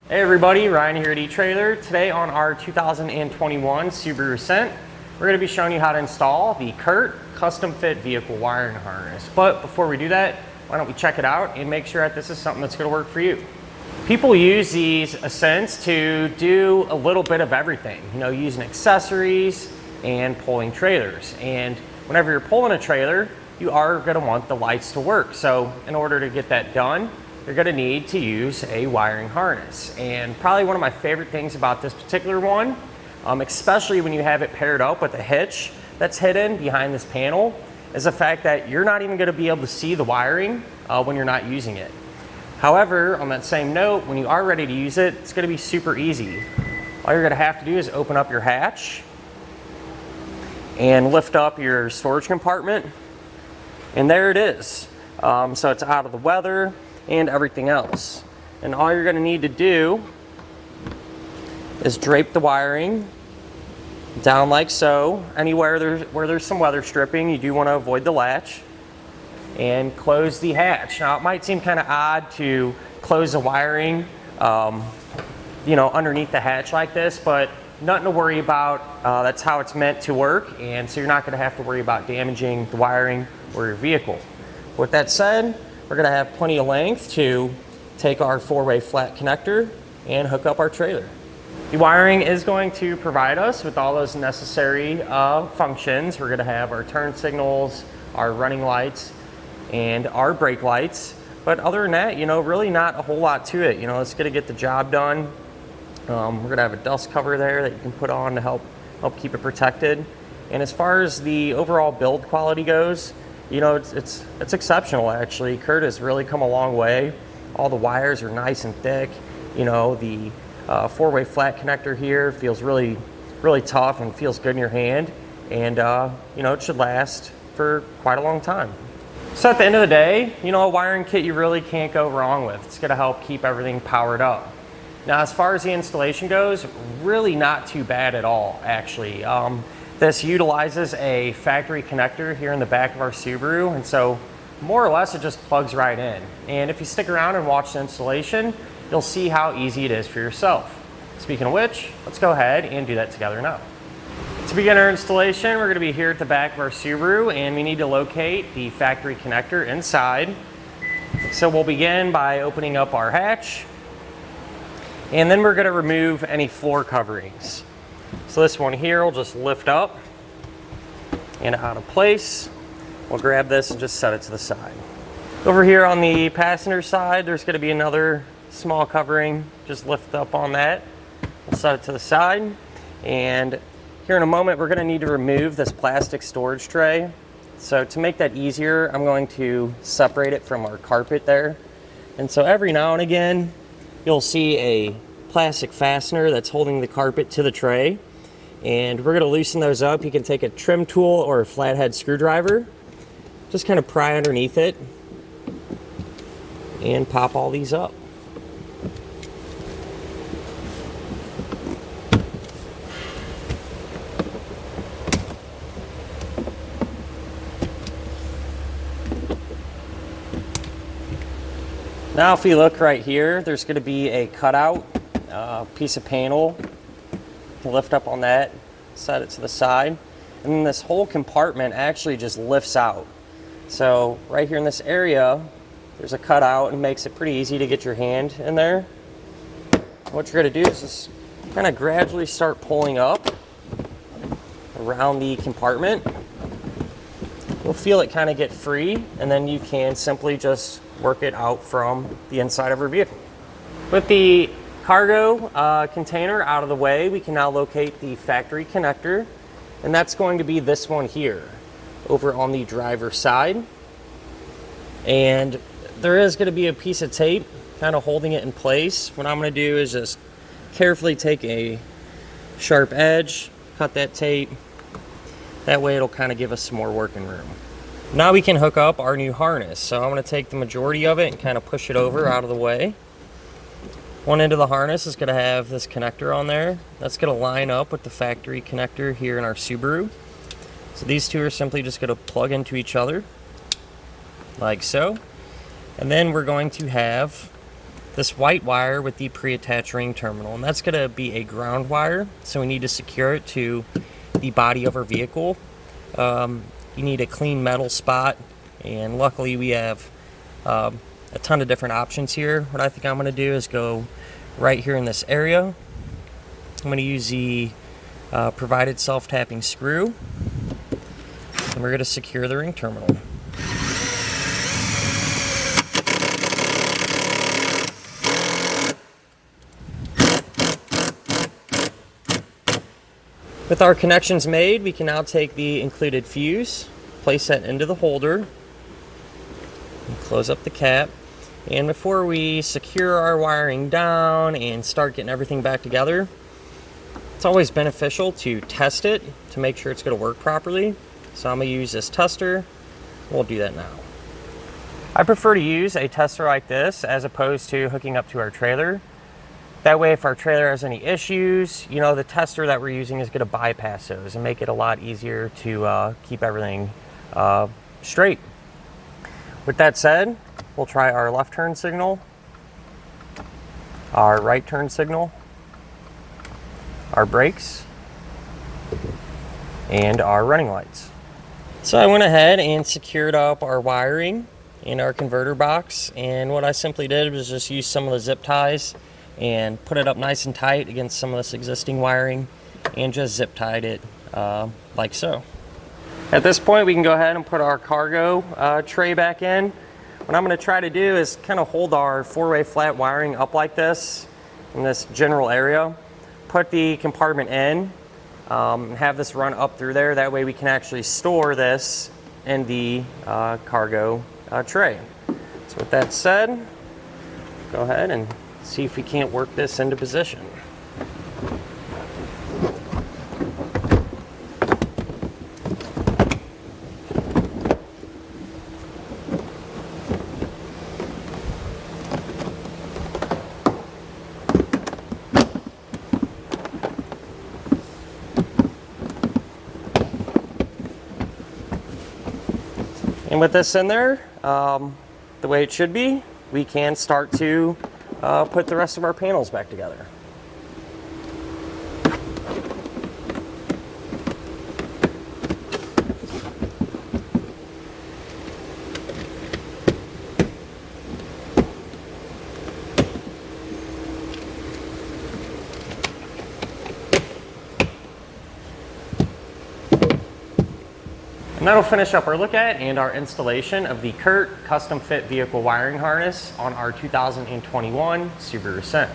Hey everybody, Ryan here at etrailer. Today on our 2021 Subaru Ascent, we're going to be showing you how to install the Curt custom fit vehicle wiring harness. But before we do that, why don't we check it out and make sure that this is something that's going to work for you. People use these Ascents to do a little bit of everything, you know, using accessories and pulling trailers. And whenever you're pulling a trailer, you are going to want the lights to work. So in order to get that done, you're going to need to use a wiring harness. And probably one of my favorite things about this particular one, especially when you have it paired up with a hitch that's hidden behind this panel, is the fact that you're not even going to be able to see the wiring when you're not using it. However, on that same note, when you are ready to use it, it's going to be super easy. All you're going to have to do is open up your hatch and lift up your storage compartment, and there it is. So it's out of the weather and everything else. And all you're going to need to do is drape the wiring down like so. Anywhere where there's some weather stripping, you do want to avoid the latch, and close the hatch. Now it might seem kind of odd to close the wiring you know, underneath the hatch like this, but nothing to worry about. That's how it's meant to work, and so you're not going to have to worry about damaging the wiring or your vehicle. With that said, we're going to have plenty of length to take our 4-way flat connector and hook up our trailer. The wiring is going to provide us with all those necessary functions. We're going to have our turn signals, our running lights, and our brake lights. But other than that, you know, really not a whole lot to it. You know, it's going to get the job done. We're going to have a dust cover there that you can put on to help keep it protected. And as far as the overall build quality goes, you know, it's exceptional actually. Curt has really come a long way. All the wires are nice and thick. You know, the 4-way flat connector here feels really tough and feels good in your hand. And you know, it should last for quite a long time. So at the end of the day, you know, a wiring kit you really can't go wrong with. It's going to help keep everything powered up. Now, as far as the installation goes, really not too bad at all, actually. This utilizes a factory connector here in the back of our Subaru, and so more or less it just plugs right in. And if you stick around and watch the installation, you'll see how easy it is for yourself. Speaking of which, let's go ahead and do that together now. To begin our installation, we're going to be here at the back of our Subaru, and we need to locate the factory connector inside. So we'll begin by opening up our hatch, and then we're going to remove any floor coverings. So this one here will just lift up and out of place. We'll grab this and just set it to the side. Over here on the passenger side, there's going to be another small covering. Just lift up on that. We'll set it to the side. And here in a moment, we're going to need to remove this plastic storage tray. So to make that easier, I'm going to separate it from our carpet there. And so every now and again, you'll see a plastic fastener that's holding the carpet to the tray, and we're going to loosen those up. You can take a trim tool or a flathead screwdriver, just kind of pry underneath it and pop all these up. Now if we look right here, there's going to be a cutout piece of panel. You can lift up on that, set it to the side, and then this whole compartment actually just lifts out. So right here in this area, there's a cutout, and makes it pretty easy to get your hand in there. What you're going to do is just kind of gradually start pulling up around the compartment. You'll feel it kind of get free, and then you can simply just work it out from the inside of our vehicle. With the cargo container out of the way, we can now locate the factory connector, and that's going to be this one here over on the driver's side. And there is going to be a piece of tape kind of holding it in place. What I'm going to do is just carefully take a sharp edge, cut that tape. That way it'll kind of give us some more working room. Now we can hook up our new harness. So I'm going to take the majority of it and kind of push it over out of the way. One end of the harness is going to have this connector on there. That's going to line up with the factory connector here in our Subaru. So these two are simply just going to plug into each other like so. And then we're going to have this white wire with the pre-attached ring terminal, and that's going to be a ground wire, so we need to secure it to the body of our vehicle. You need a clean metal spot, and luckily we have a ton of different options here. What I think I'm going to do is go right here in this area. I'm going to use the provided self-tapping screw, and we're going to secure the ring terminal. With our connections made, we can now take the included fuse, place that into the holder, and close up the cap. And before we secure our wiring down and start getting everything back together, it's always beneficial to test it to make sure it's going to work properly. So I'm going to use this tester. We'll do that now. I prefer to use a tester like this as opposed to hooking up to our trailer. That way, if our trailer has any issues, you know, the tester that we're using is going to bypass those and make it a lot easier to keep everything straight. With that said, we'll try our left turn signal, our right turn signal, our brakes, and our running lights. So I went ahead and secured up our wiring in our converter box, and what I simply did was just use some of the zip ties and put it up nice and tight against some of this existing wiring and just zip tied it like so. At this point, we can go ahead and put our cargo tray back in. What I'm going to try to do is kind of hold our 4-way flat wiring up like this in this general area, put the compartment in, and have this run up through there. That way we can actually store this in the cargo tray. So with that said, go ahead and see if we can't work this into position. And with this in there, the way it should be, we can start to put the rest of our panels back together. And that'll finish up our look at and our installation of the Curt custom fit vehicle wiring harness on our 2021 Subaru Ascent.